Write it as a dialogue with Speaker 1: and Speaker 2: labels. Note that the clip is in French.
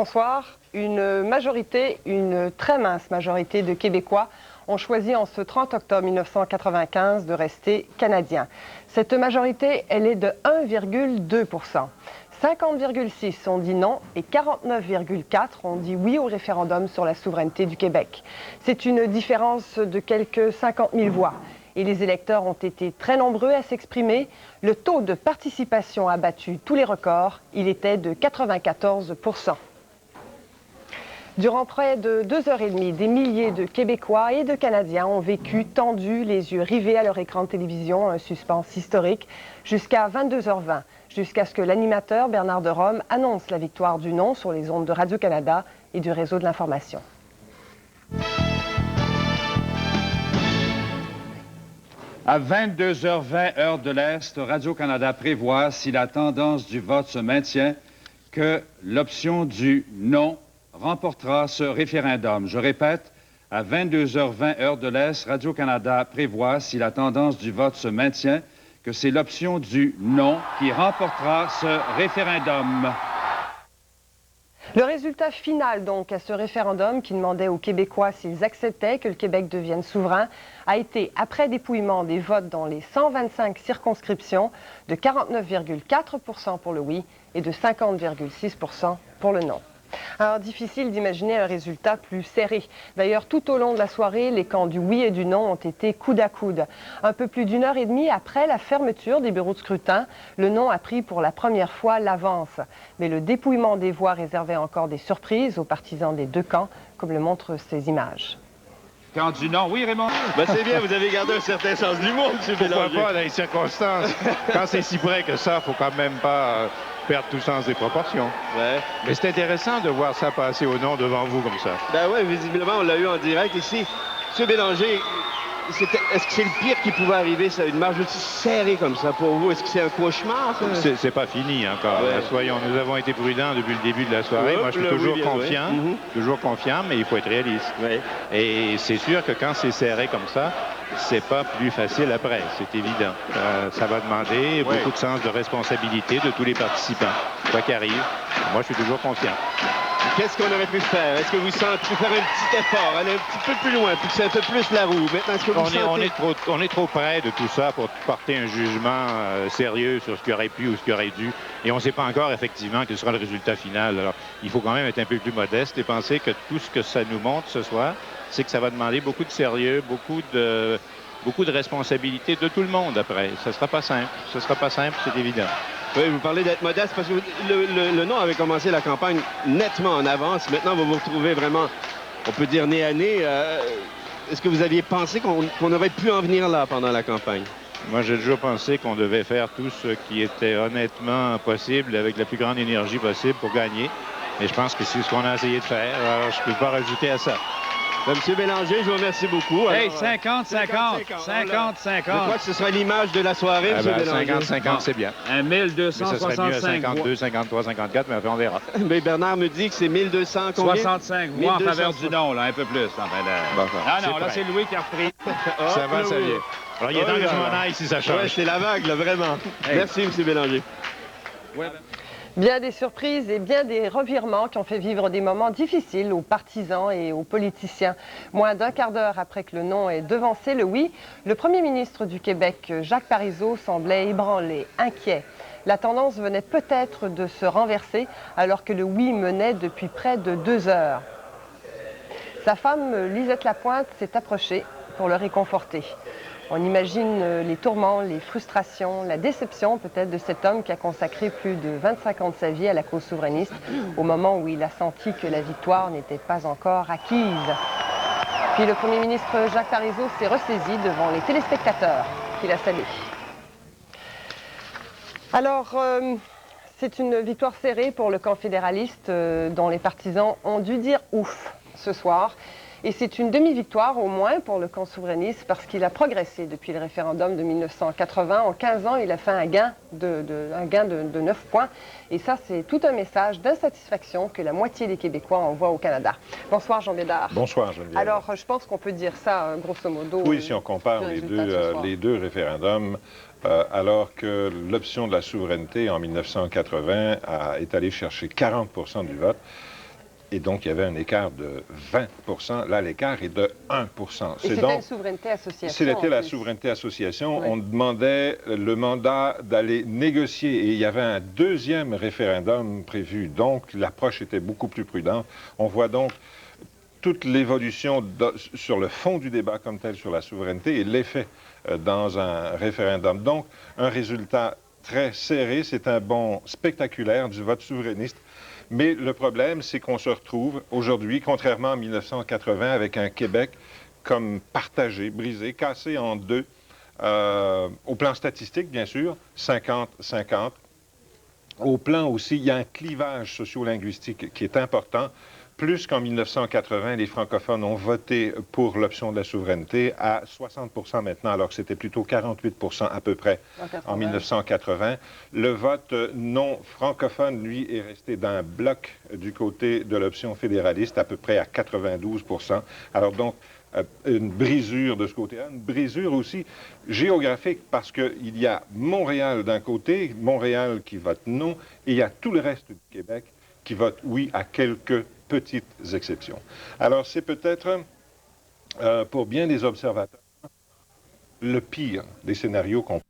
Speaker 1: bonsoir. Une très mince majorité de Québécois ont choisi en ce 30 octobre 1995 de rester canadiens. Cette majorité, elle est de 1,2 %. 50,6 ont dit non et 49,4 ont dit oui au référendum sur la souveraineté du Québec. C'est une différence de quelques 50 000 voix. Et les électeurs ont été très nombreux à s'exprimer. Le taux de participation a battu tous les records. Il était de 94 %. Durant près de 2h30, des milliers de Québécois et de Canadiens ont vécu tendus, les yeux rivés à leur écran de télévision, un suspense historique, jusqu'à 22h20, jusqu'à ce que l'animateur Bernard de Rome annonce la victoire du non sur les ondes de Radio-Canada et du réseau de l'information.
Speaker 2: À 22h20, heure de l'Est, Radio-Canada prévoit, si la tendance du vote se maintient, que l'option du non remportera ce référendum. Je répète, à 22h20, heure de l'Est, Radio-Canada prévoit, si la tendance du vote se maintient, que c'est l'option du non qui remportera ce référendum.
Speaker 1: Le résultat final, donc, à ce référendum qui demandait aux Québécois s'ils acceptaient que le Québec devienne souverain, a été, après dépouillement des votes dans les 125 circonscriptions, de 49,4 % pour le oui et de 50,6 % pour le non. Alors, difficile d'imaginer un résultat plus serré. D'ailleurs, tout au long de la soirée, les camps du oui et du non ont été coude à coude. Un peu plus d'une heure et demie après la fermeture des bureaux de scrutin, le non a pris pour la première fois l'avance. Mais le dépouillement des voix réservait encore des surprises aux partisans des deux camps, comme le montrent ces images.
Speaker 2: Camp du non, oui, Raymond?
Speaker 3: Ben c'est bien, vous avez gardé un certain sens de l'humour, M. Bélanger.
Speaker 4: Pourquoi pas dans les circonstances? Quand c'est si près que ça, il ne faut quand même pas perdre tout sens des proportions.
Speaker 3: Ouais.
Speaker 4: Mais c'est intéressant de voir ça passer au nom devant vous comme ça.
Speaker 3: Ben oui, visiblement, on l'a eu en direct ici. M. Bélanger, est-ce que c'est le pire qui pouvait arriver, ça, une marge aussi serrée comme ça pour vous? Est-ce que c'est un cauchemar, ça?
Speaker 4: C'est pas fini encore.
Speaker 3: Ouais.
Speaker 4: Soyons, nous avons été prudents depuis le début de la soirée. Moi, je suis toujours confiant, toujours confiant, mais il faut être réaliste.
Speaker 3: Ouais.
Speaker 4: Et c'est sûr que quand c'est serré comme ça, c'est pas plus facile après, c'est évident. Ça va demander beaucoup de sens de responsabilité de tous les participants. Quoi qu'arrive, moi, je suis toujours confiant.
Speaker 3: Qu'est-ce qu'on aurait pu faire? Est-ce que vous sentez faire un petit effort, aller un petit peu plus loin, puis c'est un peu plus la roue? Maintenant, est-ce que vous sentez...
Speaker 4: on est trop près de tout ça pour porter un jugement sérieux sur ce qui aurait pu ou ce qui aurait dû. Et on ne sait pas encore, effectivement, quel sera le résultat final. Alors, il faut quand même être un peu plus modeste et penser que tout ce que ça nous montre ce soir, c'est que ça va demander beaucoup de sérieux, beaucoup de responsabilité de tout le monde après. Ce ne sera pas simple. Ce ne sera pas simple, c'est évident.
Speaker 3: Oui, vous parlez d'être modeste parce que le non avait commencé la campagne nettement en avance. Maintenant, vous vous retrouvez vraiment, on peut dire, nez à nez. Est-ce que vous aviez pensé qu'on aurait pu en venir là pendant la campagne?
Speaker 4: Moi, j'ai toujours pensé qu'on devait faire tout ce qui était honnêtement possible avec la plus grande énergie possible pour gagner. Et je pense que c'est ce qu'on a essayé de faire. Alors, je ne peux pas rajouter à ça.
Speaker 3: Monsieur Bélanger, je vous remercie beaucoup.
Speaker 2: Hey, 50-50. 50-50.
Speaker 3: Je crois que ce sera l'image de la soirée, M. Bélanger.
Speaker 4: 50-50, c'est bien.
Speaker 2: Un
Speaker 4: Mais ça serait mieux à
Speaker 2: 1265 voix.
Speaker 4: 52, 53, 54, mais après, on verra.
Speaker 3: Mais Bernard me dit que c'est 1200 combien?
Speaker 2: 65 voix en faveur du non, là, un peu plus. Enfin, là... Ah non, là, c'est Louis qui a repris.
Speaker 4: Ça va, ça vient. Alors, il est temps que je m'en aille si ça change.
Speaker 3: Ouais, c'est la vague, là, vraiment.
Speaker 2: Hey.
Speaker 3: Merci, M. Bélanger.
Speaker 2: Ouais.
Speaker 1: Bien des surprises et bien des revirements qui ont fait vivre des moments difficiles aux partisans et aux politiciens. Moins d'un quart d'heure après que le non ait devancé le oui, le premier ministre du Québec, Jacques Parizeau, semblait ébranlé, inquiet. La tendance venait peut-être de se renverser alors que le oui menait depuis près de 2 heures. Sa femme, Lisette Lapointe, s'est approchée pour le réconforter. On imagine les tourments, les frustrations, la déception peut-être de cet homme qui a consacré plus de 25 ans de sa vie à la cause souverainiste au moment où il a senti que la victoire n'était pas encore acquise. Puis le premier ministre Jacques Parizeau s'est ressaisi devant les téléspectateurs qu'il a salués. Alors, c'est une victoire serrée pour le camp fédéraliste dont les partisans ont dû dire ouf ce soir. Et c'est une demi-victoire au moins pour le camp souverainiste parce qu'il a progressé depuis le référendum de 1980. En 15 ans, il a fait un gain de 9 points. Et ça, c'est tout un message d'insatisfaction que la moitié des Québécois envoient au Canada. Bonsoir, Jean Bédard.
Speaker 5: Bonsoir, Geneviève.
Speaker 1: Alors, je pense qu'on peut dire ça, grosso modo.
Speaker 5: Oui, si on compare les deux référendums, alors que l'option de la souveraineté en 1980 est allée chercher 40 % du vote, Et donc, il y avait un écart de 20 %. Là, l'écart est de 1 %.
Speaker 1: Et c'était
Speaker 5: donc
Speaker 1: une souveraineté association.
Speaker 5: C'était la souveraineté association.
Speaker 1: Oui.
Speaker 5: On demandait le mandat d'aller négocier. Et il y avait un deuxième référendum prévu. Donc, l'approche était beaucoup plus prudente. On voit donc toute l'évolution sur le fond du débat comme tel sur la souveraineté et l'effet dans un référendum. Donc, un résultat très serré. C'est un bond spectaculaire du vote souverainiste. Mais le problème, c'est qu'on se retrouve aujourd'hui, contrairement à 1980, avec un Québec comme partagé, brisé, cassé en deux, au plan statistique, bien sûr, 50-50. Au plan aussi, il y a un clivage socio-linguistique qui est important. Plus qu'en 1980, les francophones ont voté pour l'option de la souveraineté à 60 % maintenant, alors que c'était plutôt 48 % à peu près en 1980. Le vote non francophone, lui, est resté d'un bloc du côté de l'option fédéraliste, à peu près à 92 %. Alors donc, une brisure de ce côté-là, une brisure aussi géographique, parce qu'il y a Montréal d'un côté, Montréal qui vote non, et il y a tout le reste du Québec qui vote oui à quelques petites exceptions. Alors, c'est peut-être, pour bien des observateurs, le pire des scénarios qu'on